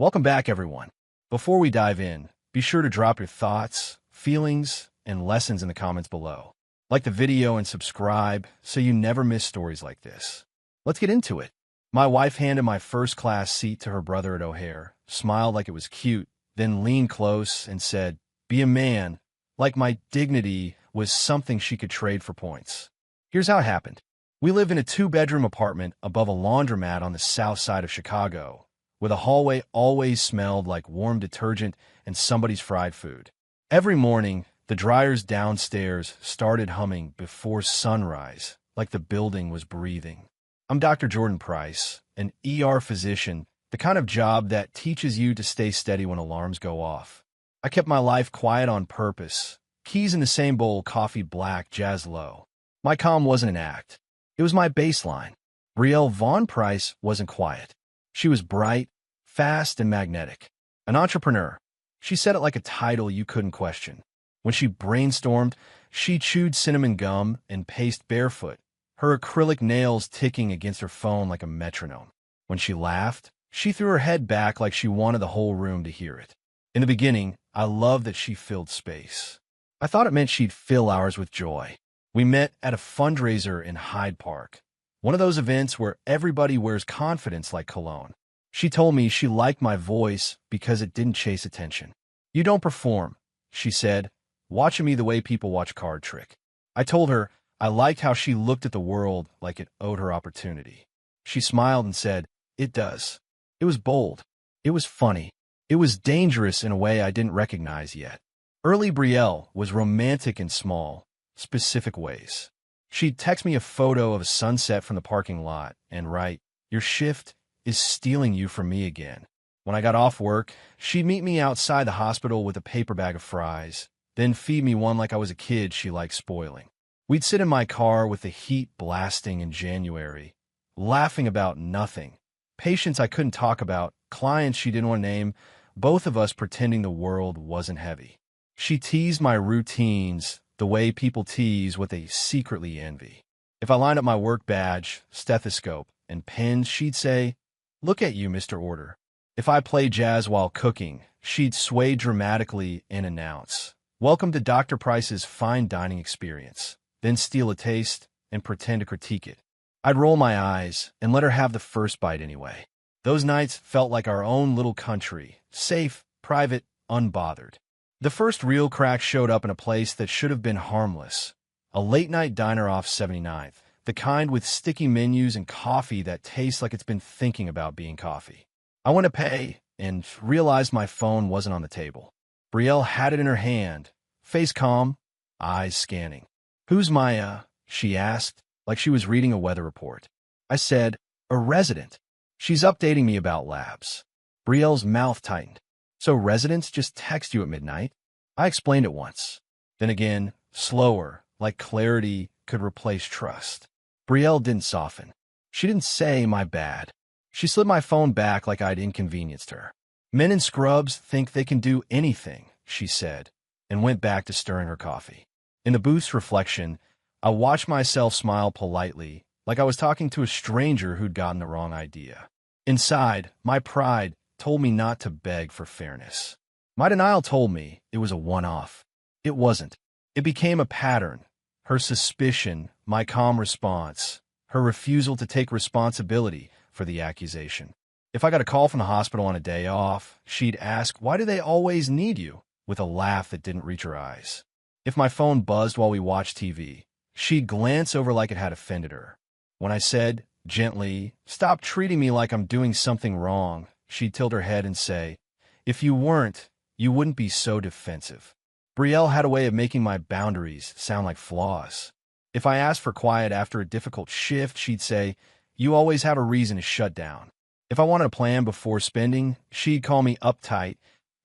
Welcome back, everyone. Before we dive in, be sure to drop your thoughts, feelings, and lessons in the comments below. Like the video and subscribe so you never miss stories like this. Let's get into it. My wife handed my first-class seat to her brother at O'Hare, smiled like it was cute, then leaned close and said, "Be a man," like my dignity was something she could trade for points. Here's how it happened. We live in a two-bedroom apartment above a laundromat on the south side of Chicago, where the hallway always smelled like warm detergent and somebody's fried food. Every morning, the dryers downstairs started humming before sunrise, like the building was breathing. I'm Dr. Jordan Price, an ER physician, the kind of job that teaches you to stay steady when alarms go off. I kept my life quiet on purpose, keys in the same bowl, coffee black, jazz low. My calm wasn't an act. It was my baseline. Brielle Von Price wasn't quiet. She was bright, fast, and magnetic. An entrepreneur. She said it like a title you couldn't question. When she brainstormed, she chewed cinnamon gum and paced barefoot, her acrylic nails ticking against her phone like a metronome. When she laughed, she threw her head back like she wanted the whole room to hear it. In the beginning, I loved that she filled space. I thought it meant she'd fill ours with joy. We met at a fundraiser in Hyde Park, one of those events where everybody wears confidence like cologne. She told me she liked my voice because it didn't chase attention. "You don't perform," she said, watching me the way people watch Card Trick. I told her I liked how she looked at the world like it owed her opportunity. She smiled and said, "It does." It was bold. It was funny. It was dangerous in a way I didn't recognize yet. Early Brielle was romantic in small, specific ways. She'd text me a photo of a sunset from the parking lot and write, "Your shift is stealing you from me again." When I got off work, she'd meet me outside the hospital with a paper bag of fries, then feed me one like I was a kid she liked spoiling. We'd sit in my car with the heat blasting in January, laughing about nothing. Patients I couldn't talk about, clients she didn't want to name, both of us pretending the world wasn't heavy. She teased my routines the way people tease what they secretly envy. If I lined up my work badge, stethoscope, and pens, she'd say, "Look at you, Mr. Order." If I played jazz while cooking, she'd sway dramatically and announce, "Welcome to Dr. Price's fine dining experience," then steal a taste and pretend to critique it. I'd roll my eyes and let her have the first bite anyway. Those nights felt like our own little country, safe, private, unbothered. The first real crack showed up in a place that should have been harmless, a late-night diner off 79th, the kind with sticky menus and coffee that tastes like it's been thinking about being coffee. I went to pay and realized my phone wasn't on the table. Brielle had it in her hand, face calm, eyes scanning. "Who's my, she asked, like she was reading a weather report. I said, "A resident. She's updating me about labs." Brielle's mouth tightened. "So residents just text you at midnight?" I explained it once. Then again, slower, like clarity could replace trust. Brielle didn't soften. She didn't say, "My bad." She slid my phone back like I'd inconvenienced her. "Men in scrubs think they can do anything," she said, and went back to stirring her coffee. In the booth's reflection, I watched myself smile politely, like I was talking to a stranger who'd gotten the wrong idea. Inside, my pride told me not to beg for fairness. My denial told me it was a one-off. It wasn't. It became a pattern. Her suspicion, my calm response, her refusal to take responsibility for the accusation. If I got a call from the hospital on a day off, she'd ask, "Why do they always need you?" with a laugh that didn't reach her eyes. If my phone buzzed while we watched TV, she'd glance over like it had offended her. When I said, gently, "Stop treating me like I'm doing something wrong," she'd tilt her head and say, "If you weren't, you wouldn't be so defensive." Brielle had a way of making my boundaries sound like flaws. If I asked for quiet after a difficult shift, she'd say, "You always have a reason to shut down." If I wanted a plan before spending, she'd call me uptight,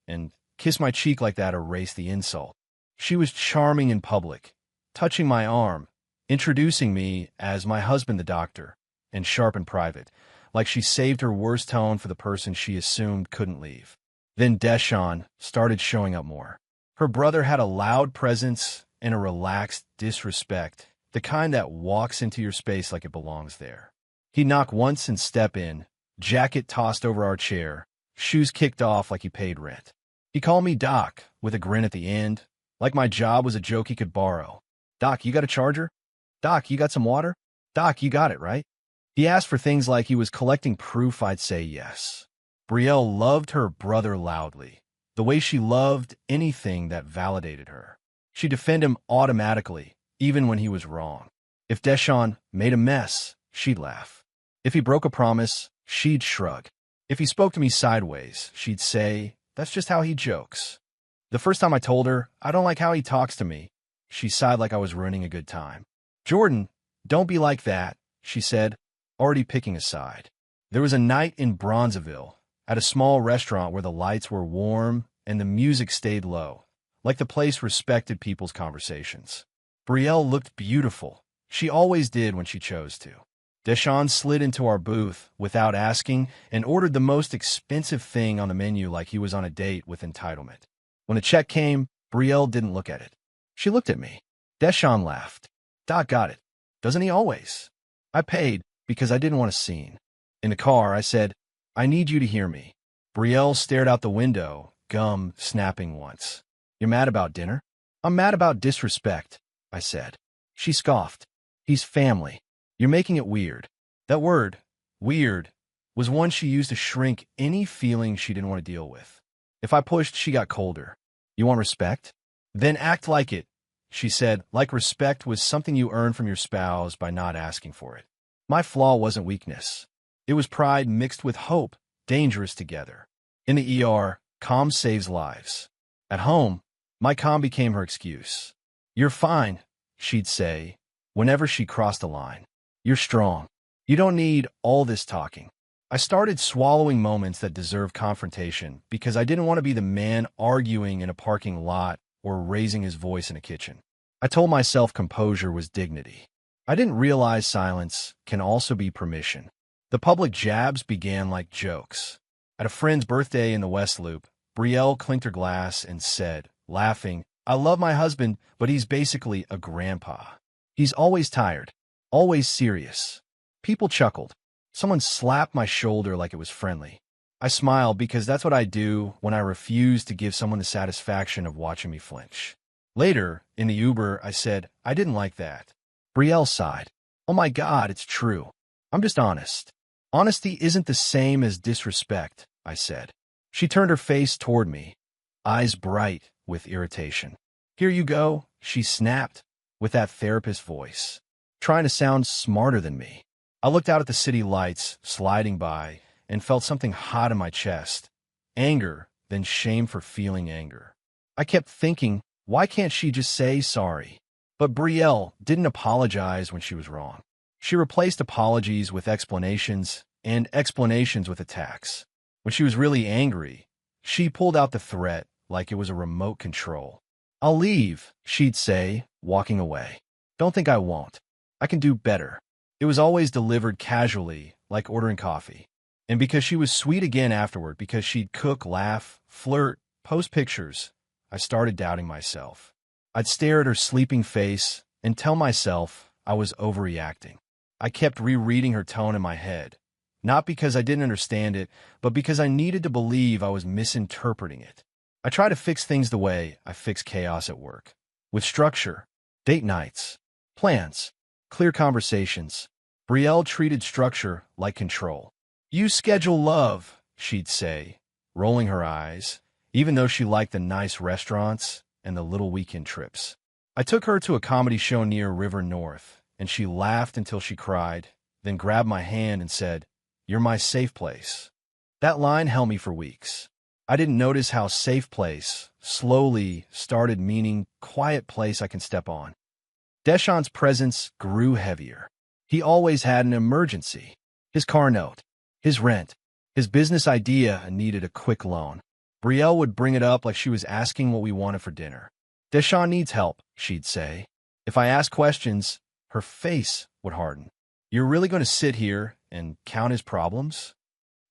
and kiss my cheek like that erased the insult. She was charming in public, touching my arm, introducing me as my husband the doctor, and sharp in private, like she saved her worst tone for the person she assumed couldn't leave. Then Deshawn started showing up more. Her brother had a loud presence and a relaxed disrespect, the kind that walks into your space like it belongs there. He'd knock once and step in, jacket tossed over our chair, shoes kicked off like he paid rent. He called me Doc, with a grin at the end, like my job was a joke he could borrow. Doc, you got a charger? Doc, you got some water? Doc, you got it, right? He asked for things like he was collecting proof I'd say yes. Brielle loved her brother loudly, the way she loved anything that validated her. She'd defend him automatically, even when he was wrong. If Deshaun made a mess, she'd laugh. If he broke a promise, she'd shrug. If he spoke to me sideways, she'd say, "That's just how he jokes." The first time I told her, "I don't like how he talks to me," she sighed like I was ruining a good time. "Jordan, don't be like that," she said, already picking a side. There was a night in Bronzeville, at a small restaurant where the lights were warm and the music stayed low, like the place respected people's conversations. Brielle looked beautiful. She always did when she chose to. Deshaun slid into our booth without asking and ordered the most expensive thing on the menu like he was on a date with entitlement. When the check came, Brielle didn't look at it. She looked at me. Deshaun laughed. "Doc got it. Doesn't he always?" I paid because I didn't want a scene. In the car, I said, "I need you to hear me." Brielle stared out the window, gum snapping once. "You're mad about dinner?" "I'm mad about disrespect," I said. She scoffed. "He's family. You're making it weird." That word, weird, was one she used to shrink any feeling she didn't want to deal with. If I pushed, she got colder. "You want respect? Then act like it," she said, like respect was something you earn from your spouse by not asking for it. My flaw wasn't weakness. It was pride mixed with hope, dangerous together. In the ER, calm saves lives. At home, my calm became her excuse. "You're fine," she'd say, whenever she crossed a line. "You're strong. You don't need all this talking." I started swallowing moments that deserve confrontation because I didn't want to be the man arguing in a parking lot or raising his voice in a kitchen. I told myself composure was dignity. I didn't realize silence can also be permission. The public jabs began like jokes. At a friend's birthday in the West Loop, Brielle clinked her glass and said, laughing, "I love my husband, but he's basically a grandpa. He's always tired, always serious." People chuckled. Someone slapped my shoulder like it was friendly. I smiled because that's what I do when I refuse to give someone the satisfaction of watching me flinch. Later, in the Uber, I said, "I didn't like that." Brielle sighed. "Oh my God, it's true. I'm just honest." "Honesty isn't the same as disrespect," I said. She turned her face toward me, eyes bright with irritation. "Here you go," she snapped, with that therapist voice, trying to sound smarter than me. I looked out at the city lights sliding by and felt something hot in my chest. Anger, then shame for feeling anger. I kept thinking, why can't she just say sorry? But Brielle didn't apologize when she was wrong. She replaced apologies with explanations and explanations with attacks. When she was really angry, she pulled out the threat like it was a remote control. "I'll leave," she'd say, walking away. "Don't think I won't. I can do better." It was always delivered casually, like ordering coffee. And because she was sweet again afterward, because she'd cook, laugh, flirt, post pictures, I started doubting myself. I'd stare at her sleeping face and tell myself I was overreacting. I kept rereading her tone in my head, not because I didn't understand it, but because I needed to believe I was misinterpreting it. I try to fix things the way I fix chaos at work, with structure, date nights, plans, clear conversations. Brielle treated structure like control. "You schedule love," she'd say, rolling her eyes, even though she liked the nice restaurants and the little weekend trips. I took her to a comedy show near River North, and she laughed until she cried, then grabbed my hand and said, "You're my safe place." That line held me for weeks. I didn't notice how safe place slowly started meaning quiet place I can step on. Deshaun's presence grew heavier. He always had an emergency. His car note, his rent, his business idea needed a quick loan. Brielle would bring it up like she was asking what we wanted for dinner. "Deshaun needs help," she'd say. If I asked questions, her face would harden. "You're really going to sit here and count his problems?"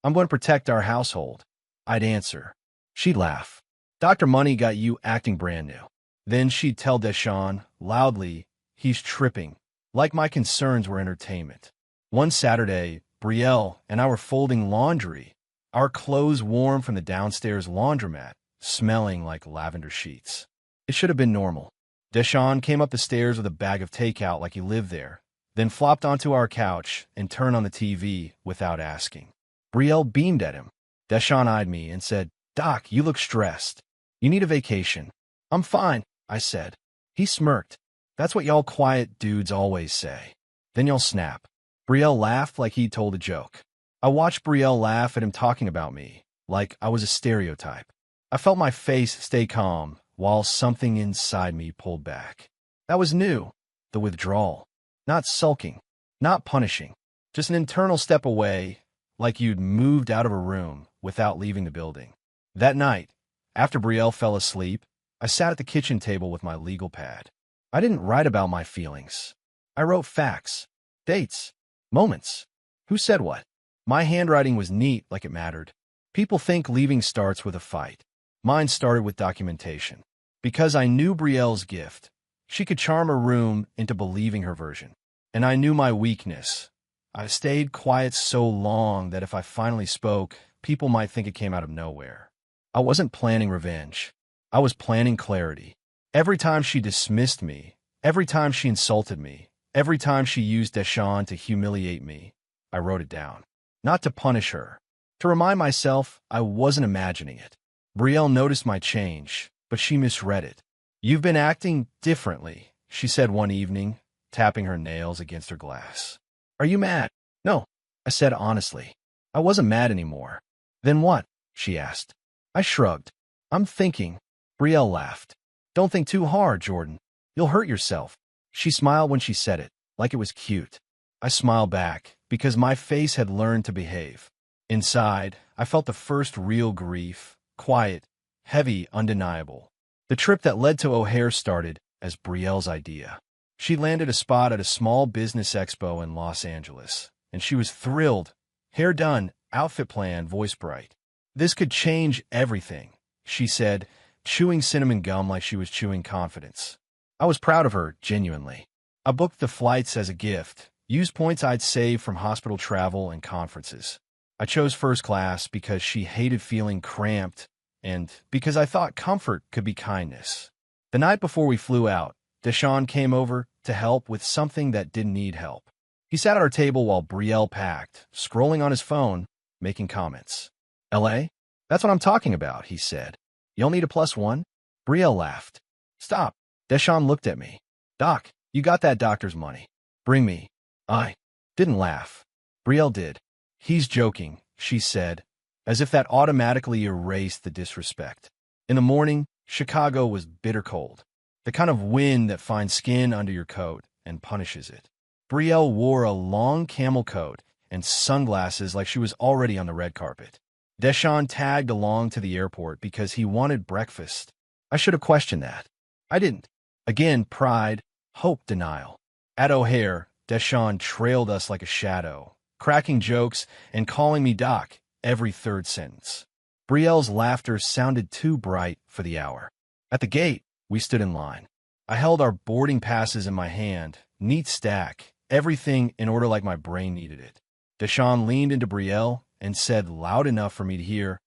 "I'm going to protect our household," I'd answer. She'd laugh. "Dr. Money got you acting brand new." Then she'd tell Deshaun, loudly, he's tripping, like my concerns were entertainment. One Saturday, Brielle and I were folding laundry. our clothes warm from the downstairs laundromat, smelling like lavender sheets. It should have been normal. Deshawn came up the stairs with a bag of takeout like he lived there, then flopped onto our couch and turned on the TV without asking. Brielle beamed at him. Deshawn eyed me and said, "Doc, you look stressed. You need a vacation." "I'm fine," I said. He smirked. "That's what y'all quiet dudes always say. Then y'all snap." Brielle laughed like he'd told a joke. I watched Brielle laugh at him talking about me, like I was a stereotype. I felt my face stay calm while something inside me pulled back. That was new, the withdrawal. Not sulking, not punishing, just an internal step away, like you'd moved out of a room without leaving the building. That night, after Brielle fell asleep, I sat at the kitchen table with my legal pad. I didn't write about my feelings. I wrote facts, dates, moments. Who said what? My handwriting was neat like it mattered. People think leaving starts with a fight. Mine started with documentation. Because I knew Brielle's gift. She could charm a room into believing her version. And I knew my weakness. I stayed quiet so long that if I finally spoke, people might think it came out of nowhere. I wasn't planning revenge. I was planning clarity. Every time she dismissed me, every time she insulted me, every time she used Deshawn to humiliate me, I wrote it down. Not to punish her. To remind myself I wasn't imagining it. Brielle noticed my change, but she misread it. "You've been acting differently," she said one evening, tapping her nails against her glass. "Are you mad?" "No," I said honestly. I wasn't mad anymore. "Then what?" she asked. I shrugged. "I'm thinking." Brielle laughed. "Don't think too hard, Jordan. You'll hurt yourself." She smiled when she said it, like it was cute. I smiled back, because my face had learned to behave. Inside, I felt the first real grief, quiet, heavy, undeniable. The trip that led to O'Hare started as Brielle's idea. She landed a spot at a small business expo in Los Angeles, and she was thrilled. Hair done, outfit planned, voice bright. "This could change everything," she said, chewing cinnamon gum like she was chewing confidence. I was proud of her, genuinely. I booked the flights as a gift, used points I'd saved from hospital travel and conferences. I chose first class because she hated feeling cramped and because I thought comfort could be kindness. The night before we flew out, Deshawn came over to help with something that didn't need help. He sat at our table while Brielle packed, scrolling on his phone, making comments. "LA? That's what I'm talking about," he said. "You'll need a +1?" Brielle laughed. "Stop." Deshawn looked at me. "Doc, you got that doctor's money. Bring me." I didn't laugh. Brielle did. "He's joking," she said, as if that automatically erased the disrespect. In the morning, Chicago was bitter cold. The kind of wind that finds skin under your coat and punishes it. Brielle wore a long camel coat and sunglasses like she was already on the red carpet. Deshawn tagged along to the airport because he wanted breakfast. I should have questioned that. I didn't. Again, pride, hope, denial. At O'Hare, Deshawn trailed us like a shadow, cracking jokes and calling me Doc every third sentence. Brielle's laughter sounded too bright for the hour. At the gate, we stood in line. I held our boarding passes in my hand, neat stack, everything in order like my brain needed it. Deshawn leaned into Brielle and said loud enough for me to hear,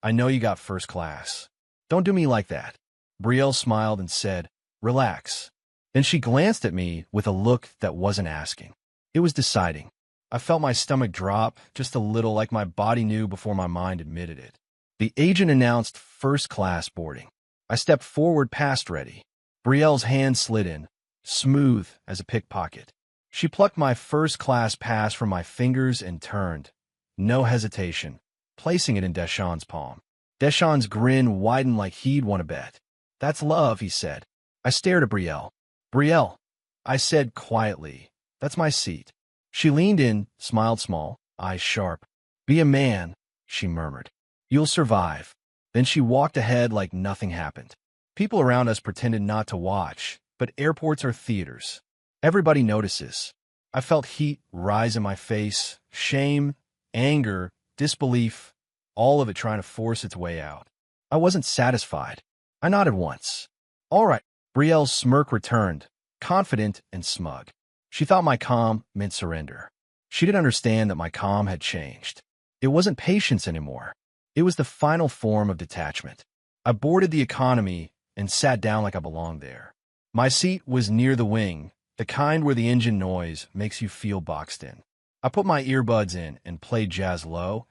"I know you got first class. Don't do me like that." Brielle smiled and said, "Relax." Then she glanced at me with a look that wasn't asking. It was deciding. I felt my stomach drop just a little, like my body knew before my mind admitted it. The agent announced first-class boarding. I stepped forward past Reddy. Brielle's hand slid in, smooth as a pickpocket. She plucked my first-class pass from my fingers and turned, no hesitation, placing it in Deshawn's palm. Deshawn's grin widened like he'd won a bet. "That's love," he said. I stared at Brielle. "Brielle," I said quietly, "that's my seat." She leaned in, smiled small, eyes sharp. "Be a man," she murmured. "You'll survive." Then she walked ahead like nothing happened. People around us pretended not to watch, but airports are theaters. Everybody notices. I felt heat rise in my face, shame, anger, disbelief, all of it trying to force its way out. I wasn't satisfied. I nodded once. "All right." Brielle's smirk returned, confident and smug. She thought my calm meant surrender. She didn't understand that my calm had changed. It wasn't patience anymore. It was the final form of detachment. I boarded the economy and sat down like I belonged there. My seat was near the wing, the kind where the engine noise makes you feel boxed in. I put my earbuds in and played jazz low,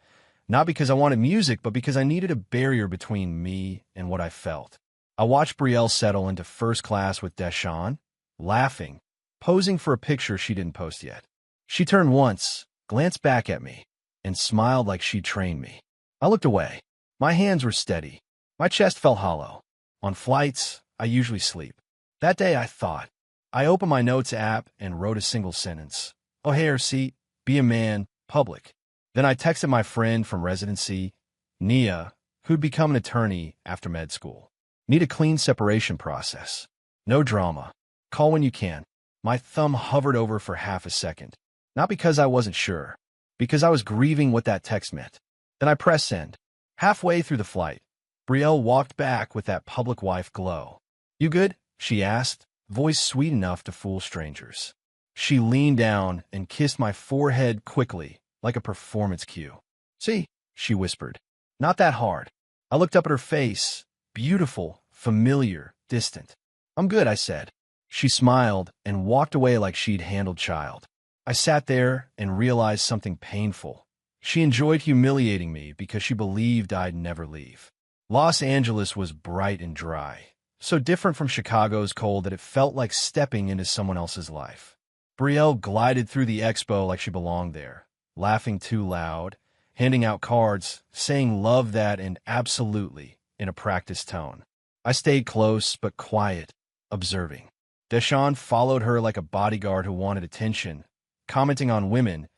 not because I wanted music, but because I needed a barrier between me and what I felt. I watched Brielle settle into first class with Deshawn, laughing, posing for a picture she didn't post yet. She turned once, glanced back at me, and smiled like she'd trained me. I looked away. My hands were steady. My chest felt hollow. On flights, I usually sleep. That day I thought. I opened my notes app and wrote a single sentence. O'Hare seat, be a man, public. Then I texted my friend from residency, Nia, who'd become an attorney after med school. Need a clean separation process. No drama. Call when you can. My thumb hovered over for half a second. Not because I wasn't sure, because I was grieving what that text meant. Then I pressed send. Halfway through the flight, Brielle walked back with that public wife glow. You good? She asked, voice sweet enough to fool strangers. She leaned down and kissed my forehead quickly, like a performance cue. See, she whispered. Not that hard. I looked up at her face, beautiful, familiar, distant. I'm good, I said. She smiled and walked away like she'd handled child. I sat there and realized something painful. She enjoyed humiliating me because she believed I'd never leave. Los Angeles was bright and dry, so different from Chicago's cold that it felt like stepping into someone else's life. Brielle glided through the expo like she belonged there, laughing too loud, handing out cards, saying love that and absolutely in a practiced tone. I stayed close but quiet, observing. Deshawn followed her like a bodyguard who wanted attention, commenting on women,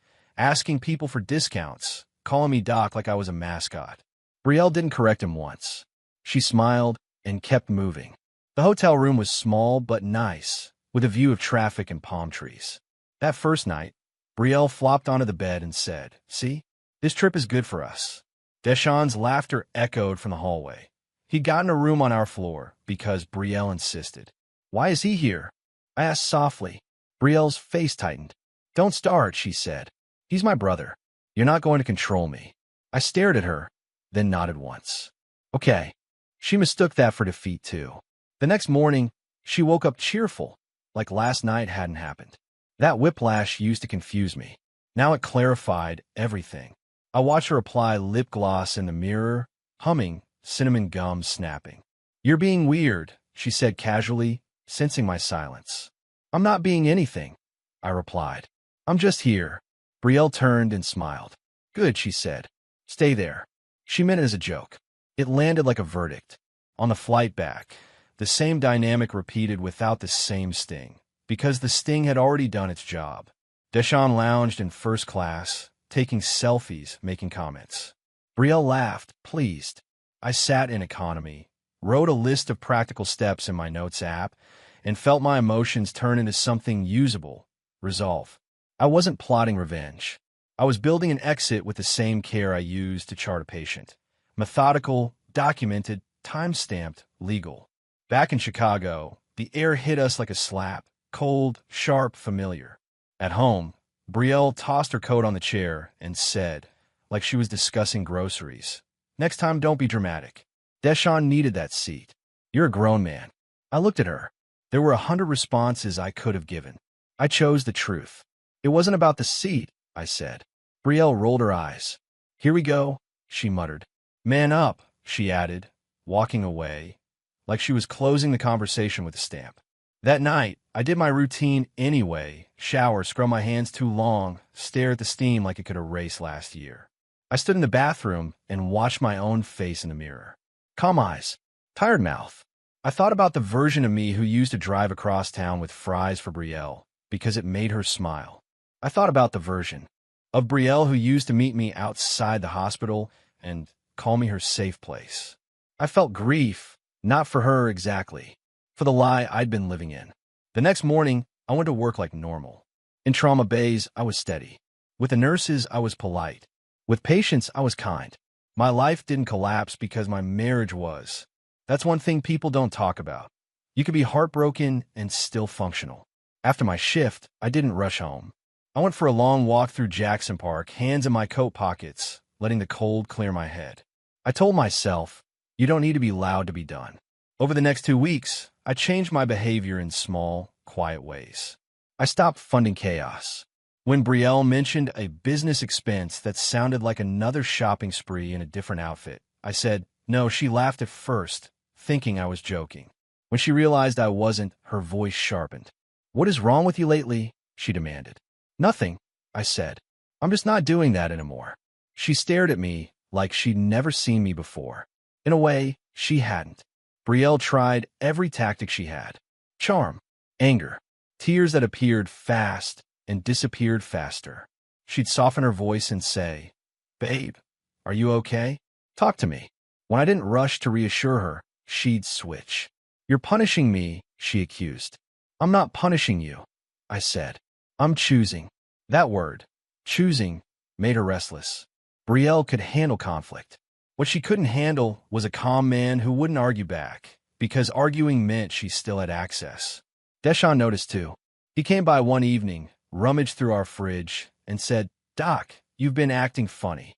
asking people for discounts, calling me Doc like I was a mascot. Brielle didn't correct him once. She smiled and kept moving. The hotel room was small but nice, with a view of traffic and palm trees. That first night, Brielle flopped onto the bed and said, See, this trip is good for us. Deshawn's laughter echoed from the hallway. He'd gotten a room on our floor because Brielle insisted. Why is he here? I asked softly. Brielle's face tightened. Don't start, she said. He's my brother. You're not going to control me. I stared at her, then nodded once. Okay. She mistook that for defeat, too. The next morning, she woke up cheerful, like last night hadn't happened. That whiplash used to confuse me. Now it clarified everything. I watched her apply lip gloss in the mirror, humming, cinnamon gum snapping. You're being weird, she said casually, sensing my silence. I'm not being anything, I replied. I'm just here. Brielle turned and smiled. Good, she said. Stay there. She meant it as a joke. It landed like a verdict. On the flight back, the same dynamic repeated without the same sting, because the sting had already done its job. Deshawn lounged in first class, taking selfies, making comments. Brielle laughed, pleased. I sat in economy, wrote a list of practical steps in my notes app, and felt my emotions turn into something usable, resolve. I wasn't plotting revenge. I was building an exit with the same care I used to chart a patient. Methodical, documented, time-stamped, legal. Back in Chicago, the air hit us like a slap, cold, sharp, familiar. At home, Brielle tossed her coat on the chair and said, like she was discussing groceries, next time don't be dramatic. Deshawn needed that seat. You're a grown man. I looked at her. There were 100 responses I could have given. I chose the truth. It wasn't about the seat, I said. Brielle rolled her eyes. Here we go, she muttered. Man up, she added, walking away, like she was closing the conversation with a stamp. That night, I did my routine anyway, shower, scrub my hands too long, stare at the steam like it could erase last year. I stood in the bathroom and watched my own face in the mirror. Calm eyes, tired mouth. I thought about the version of me who used to drive across town with fries for Brielle because it made her smile. I thought about the version of Brielle who used to meet me outside the hospital and call me her safe place. I felt grief, not for her exactly, for the lie I'd been living in. The next morning, I went to work like normal. In trauma bays, I was steady. With the nurses, I was polite. With patients, I was kind. My life didn't collapse because my marriage was. That's one thing people don't talk about. You could be heartbroken and still functional. After my shift, I didn't rush home. I went for a long walk through Jackson Park, hands in my coat pockets, letting the cold clear my head. I told myself, you don't need to be loud to be done. Over the next 2 weeks, I changed my behavior in small, quiet ways. I stopped funding chaos. When Brielle mentioned a business expense that sounded like another shopping spree in a different outfit, I said, no. She laughed at first, thinking I was joking. When she realized I wasn't, her voice sharpened. What is wrong with you lately? She demanded. Nothing, I said. I'm just not doing that anymore. She stared at me like she'd never seen me before. In a way, she hadn't. Brielle tried every tactic she had. Charm, anger, tears that appeared fast and disappeared faster. She'd soften her voice and say, Babe, are you okay? Talk to me. When I didn't rush to reassure her, she'd switch. You're punishing me, she accused. I'm not punishing you, I said. I'm choosing. That word, choosing, made her restless. Brielle could handle conflict. What she couldn't handle was a calm man who wouldn't argue back, because arguing meant she still had access. Deshaun noticed too. He came by one evening, rummaged through our fridge, and said, Doc, you've been acting funny.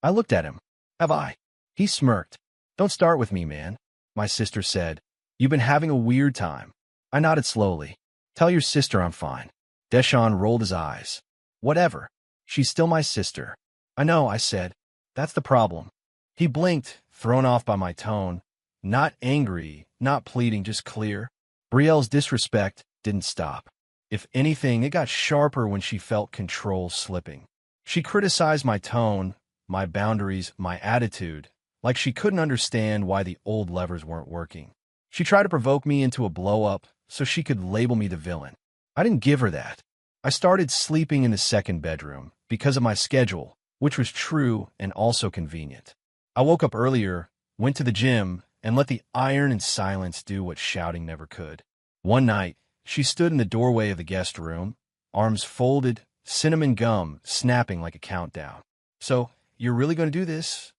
I looked at him. Have I? He smirked. Don't start with me, man. My sister said, You've been having a weird time. I nodded slowly. Tell your sister I'm fine. Deshaun rolled his eyes. Whatever. She's still my sister. I know, I said. That's the problem. He blinked, thrown off by my tone. Not angry, not pleading, just clear. Brielle's disrespect didn't stop. If anything, it got sharper when she felt control slipping. She criticized my tone, my boundaries, my attitude, like she couldn't understand why the old levers weren't working. She tried to provoke me into a blow-up so she could label me the villain. I didn't give her that. I started sleeping in the second bedroom because of my schedule, which was true and also convenient. I woke up earlier, went to the gym, and let the iron and silence do what shouting never could. One night, she stood in the doorway of the guest room, arms folded, cinnamon gum snapping like a countdown. So, you're really going to do this?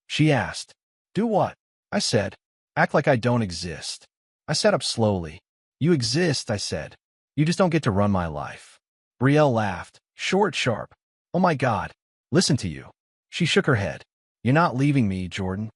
She asked. Do what? I said. Act like I don't exist. I sat up slowly. You exist, I said. You just don't get to run my life. Brielle laughed, short, sharp. Oh my God. Listen to you. She shook her head. You're not leaving me, Jordan.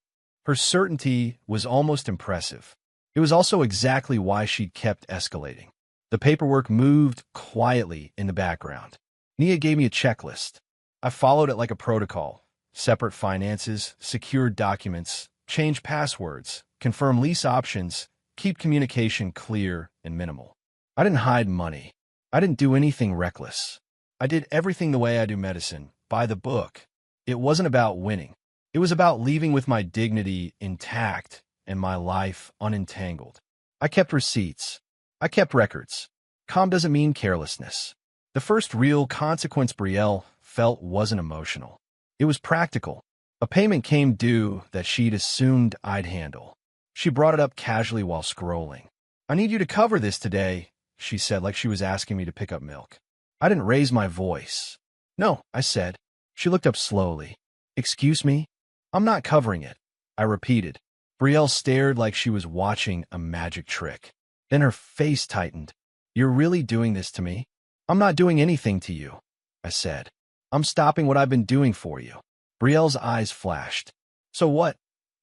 Her certainty was almost impressive. It was also exactly why she'd kept escalating. The paperwork moved quietly in the background. Nia gave me a checklist. I followed it like a protocol. Separate finances, secured documents, change passwords, confirm lease options, keep communication clear and minimal. I didn't hide money. I didn't do anything reckless. I did everything the way I do medicine, by the book. It wasn't about winning. It was about leaving with my dignity intact and my life unentangled. I kept receipts. I kept records. Calm doesn't mean carelessness. The first real consequence Brielle felt wasn't emotional. It was practical. A payment came due that she'd assumed I'd handle. She brought it up casually while scrolling. I need you to cover this today, she said, like she was asking me to pick up milk. I didn't raise my voice. No, I said. She looked up slowly. Excuse me? I'm not covering it, I repeated. Brielle stared like she was watching a magic trick. Then her face tightened. You're really doing this to me? I'm not doing anything to you, I said. I'm stopping what I've been doing for you. Brielle's eyes flashed. So what?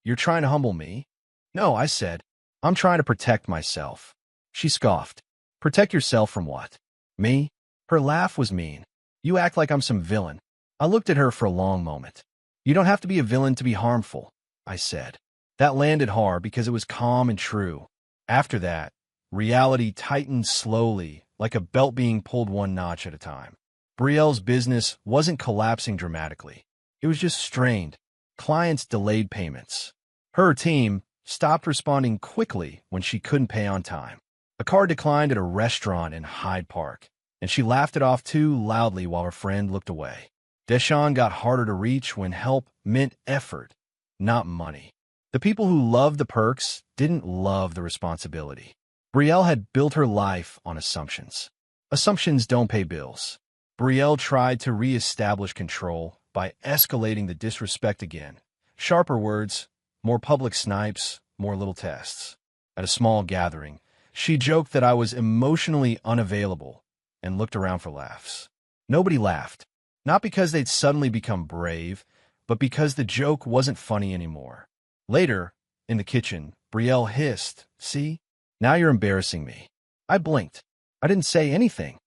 You're trying to humble me? No, I said. I'm trying to protect myself. She scoffed. Protect yourself from what? Me? Her laugh was mean. You act like I'm some villain. I looked at her for a long moment. You don't have to be a villain to be harmful, I said. That landed hard because it was calm and true. After that, reality tightened slowly, like a belt being pulled one notch at a time. Brielle's business wasn't collapsing dramatically. It was just strained. Clients delayed payments. Her team stopped responding quickly when she couldn't pay on time. A car declined at a restaurant in Hyde Park, and she laughed it off too loudly while her friend looked away. Deshaun got harder to reach when help meant effort, not money. The people who loved the perks didn't love the responsibility. Brielle had built her life on assumptions. Assumptions don't pay bills. Brielle tried to re-establish control by escalating the disrespect again. Sharper words, more public snipes, more little tests. At a small gathering, she joked that I was emotionally unavailable and looked around for laughs. Nobody laughed. Not because they'd suddenly become brave, but because the joke wasn't funny anymore. Later, in the kitchen, Brielle hissed, "See? Now you're embarrassing me." I blinked. I didn't say anything.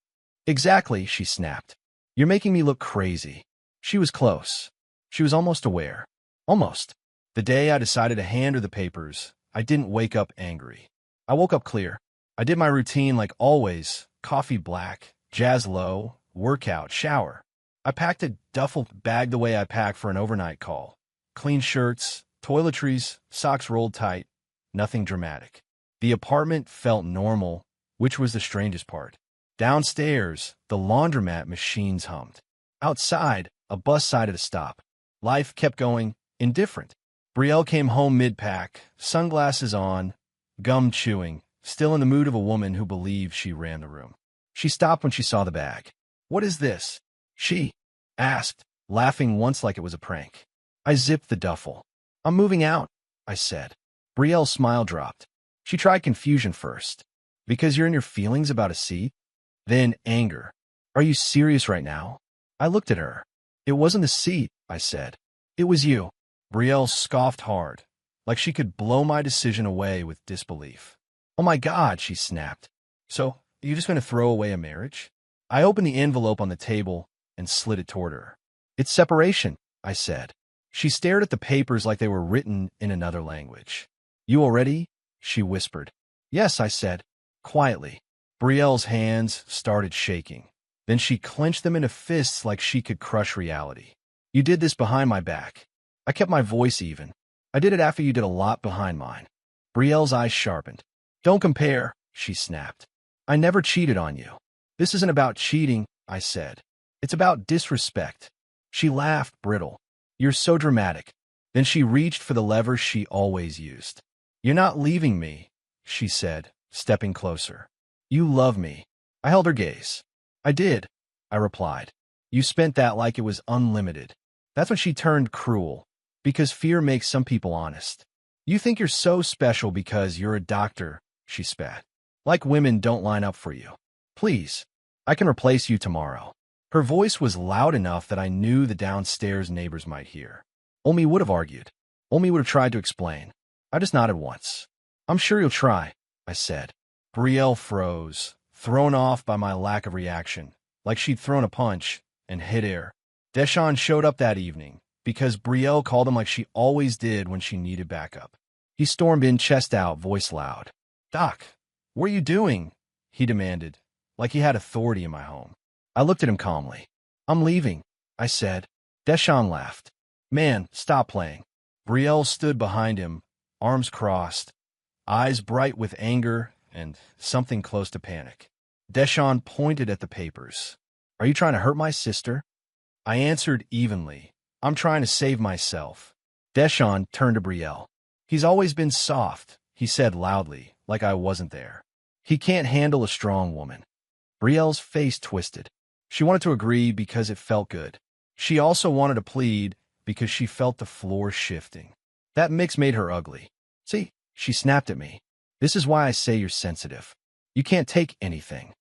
"Exactly," she snapped. "You're making me look crazy." She was close. She was almost aware. Almost. The day I decided to hand her the papers, I didn't wake up angry. I woke up clear. I did my routine like always: coffee black, jazz low, workout, shower. I packed a duffel bag the way I pack for an overnight call. Clean shirts, toiletries, socks rolled tight, nothing dramatic. The apartment felt normal, which was the strangest part. Downstairs, the laundromat machines hummed. Outside, a bus side at a stop. Life kept going, indifferent. Brielle came home mid-pack, sunglasses on, gum chewing, still in the mood of a woman who believed she ran the room. She stopped when she saw the bag. "What is this?" she asked, laughing once like it was a prank. I zipped the duffel. "I'm moving out," I said. Brielle's smile dropped. She tried confusion first. "Because you're in your feelings about a seat?" Then anger. "Are you serious right now?" I looked at her. "It wasn't the seat," I said. "It was you." Brielle scoffed hard, like she could blow my decision away with disbelief. "Oh my God," she snapped. "So, you're just going to throw away a marriage?" I opened the envelope on the table and slid it toward her. "It's separation," I said. She stared at the papers like they were written in another language. "You already?" she whispered. "Yes," I said, quietly. Brielle's hands started shaking. Then she clenched them into fists like she could crush reality. "You did this behind my back." I kept my voice even. "I did it after you did a lot behind mine." Brielle's eyes sharpened. "Don't compare," she snapped. "I never cheated on you." "This isn't about cheating," I said. "It's about disrespect." She laughed, brittle. "You're so dramatic." Then she reached for the lever she always used. "You're not leaving me," she said, stepping closer. "You love me." I held her gaze. "I did," I replied. "You spent that like it was unlimited." That's when she turned cruel, because fear makes some people honest. "You think you're so special because you're a doctor," she spat. "Like women don't line up for you. Please, I can replace you tomorrow." Her voice was loud enough that I knew the downstairs neighbors might hear. Omi would have argued. Omi would have tried to explain. I just nodded once. "I'm sure you'll try," I said. Brielle froze, thrown off by my lack of reaction, like she'd thrown a punch and hit air. Deshawn showed up that evening, because Brielle called him like she always did when she needed backup. He stormed in, chest out, voice loud. "Doc, what are you doing?" he demanded, like he had authority in my home. I looked at him calmly. "I'm leaving," I said. Deshawn laughed. "Man, stop playing." Brielle stood behind him, arms crossed, eyes bright with anger and something close to panic. Deshawn pointed at the papers. "Are you trying to hurt my sister?" I answered evenly. "I'm trying to save myself." Deshawn turned to Brielle. "He's always been soft," he said loudly, like I wasn't there. "He can't handle a strong woman." Brielle's face twisted. She wanted to agree because it felt good. She also wanted to plead because she felt the floor shifting. That mix made her ugly. "See," she snapped at me. "This is why I say you're sensitive. You can't take anything."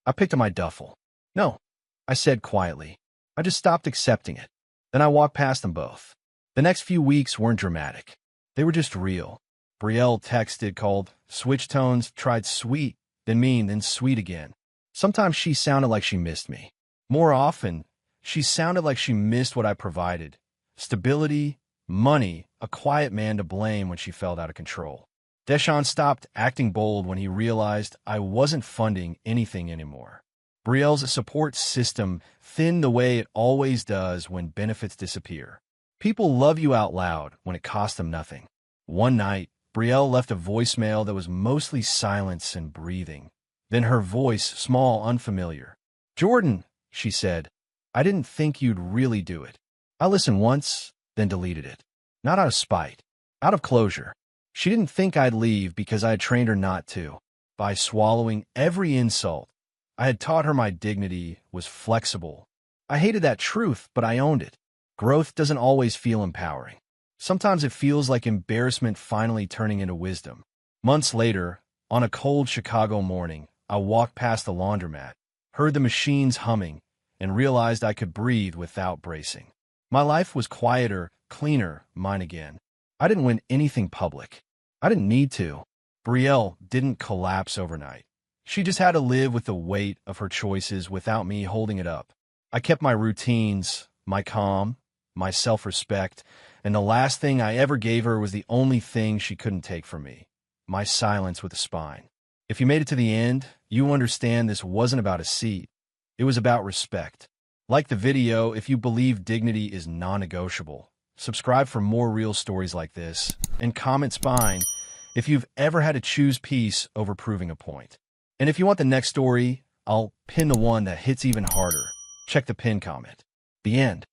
I picked up my duffel. "No," I said quietly. I just stopped accepting it. Then I walked past them both. The next few weeks weren't dramatic. They were just real. Brielle texted, called, switched tones, tried sweet, then mean, then sweet again. Sometimes she sounded like she missed me. More often, she sounded like she missed what I provided. Stability, money, a quiet man to blame when she felt out of control. Deshawn stopped acting bold when he realized I wasn't funding anything anymore. Brielle's support system thinned the way it always does when benefits disappear. People love you out loud when it costs them nothing. One night, Brielle left a voicemail that was mostly silence and breathing. Then her voice, small, unfamiliar. "Jordan," she said, "I didn't think you'd really do it." I listened once, then deleted it. Not out of spite, out of closure. She didn't think I'd leave because I had trained her not to. By swallowing every insult, I had taught her my dignity was flexible. I hated that truth, but I owned it. Growth doesn't always feel empowering. Sometimes it feels like embarrassment finally turning into wisdom. Months later, on a cold Chicago morning, I walked past the laundromat, heard the machines humming, and realized I could breathe without bracing. My life was quieter, cleaner, mine again. I didn't win anything public. I didn't need to. Brielle didn't collapse overnight. She just had to live with the weight of her choices without me holding it up. I kept my routines, my calm, my self-respect, and the last thing I ever gave her was the only thing she couldn't take from me, my silence with a spine. If you made it to the end, you understand this wasn't about a seat. It was about respect. Like the video if you believe dignity is non-negotiable. Subscribe for more real stories like this, and comment spine if you've ever had to choose peace over proving a point. And if you want the next story, I'll pin the one that hits even harder. Check the pin comment. The end.